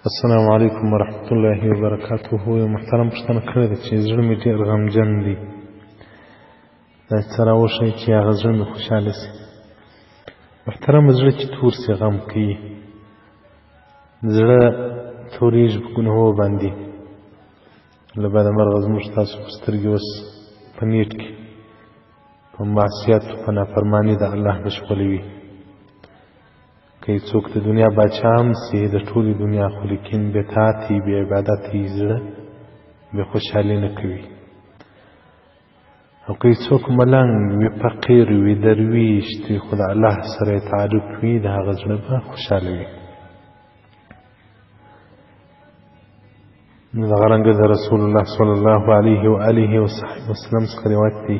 السلام علیکم ورحمت الله وبرکاته. یو محترم پوښتنه کړې ده چې زړه مې ډېر غمجن دی، دا څه راوښیي چې هغه زړه مې خوشحاله شي. محترم، زړه چې تور شي غم کوي، زړه تورېږي په ګناهو باندې. له بده مرغه زموږ تاسو په سترګې اوس په نیټ کې په معصیت په نافرماني د الله بشپړوي. که څوک د دنیا باچا هم سي، د ټولې دنیا خو لیکن بې طاعتي بې عبادتي زړه بې خوشحالي نه کوي. او که څوک ملنګ وي، فقیر وي، درویش وي، خو د الله سره یې تعلق وي، د هغه زړه به خوشحاله وي. نو دغه رنګه د رسول الله صلی الله علیه و آله وسلم څخه روایت دی،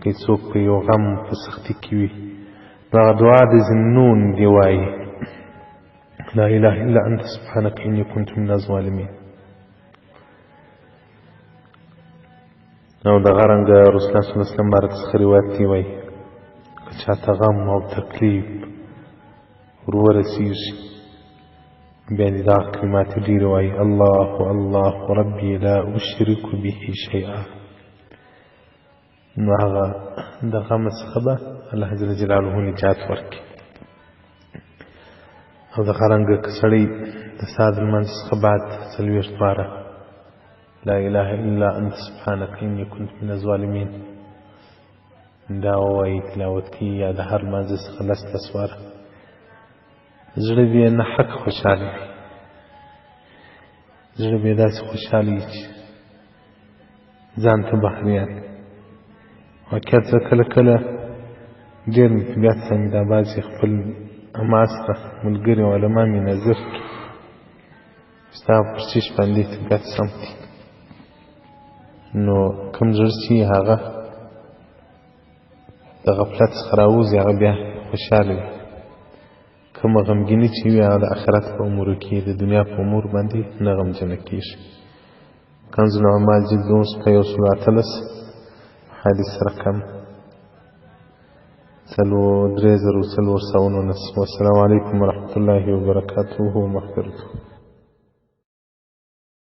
که څوک په یو غم په سختي کې وي، هغه دعا د ذنون دی وایي: لا اله الا انت سبحانك اني كنت من الظالمين. او دغه رنګه رسول الله صلی الله علیه وسلم بارک څخه روایت دی وایي: که چاته غم او تکلیف ور ورسېږي، بیا دې دغه کلمات ډېرې وایي: الله الله ربي لا اشرك به شیئا. نو هغه د غم څخه به الله جل جلاله نجات ورکړي. او دغه رنګه که سړی د سهار لمانځه څخه بعد 40 واره لا اله الا انت سبحانك اني كنت من الظالمين دا ووایي، تلاوت کړي، یا د هر لمانځه څخه 10 واره، زړه به یې نه حق خوشحاله وي. زړه به یې داسې خوشحاله وي چې ځان ته بهریان. واقعیت زه کله کله ډېر مې طبیعت سمي دا بعضې خپل همعصره ملګري او علما مې نظر کړي، ستا پر چیش باندې طبیعت سم دی. نو کوم زړه چې هغه د غفلت څخه راوځي، هغه بیا خوشحاله وي. کومه غمګیني چې وي، هغه د آخرت په امورو کې، د دنیا په امور باندې نه غمجنه کېږي. کنز العمال جلد 118 حدیث رقم 3419. والسلام علیکم ورحمة الله وبرکاته ومغفرته.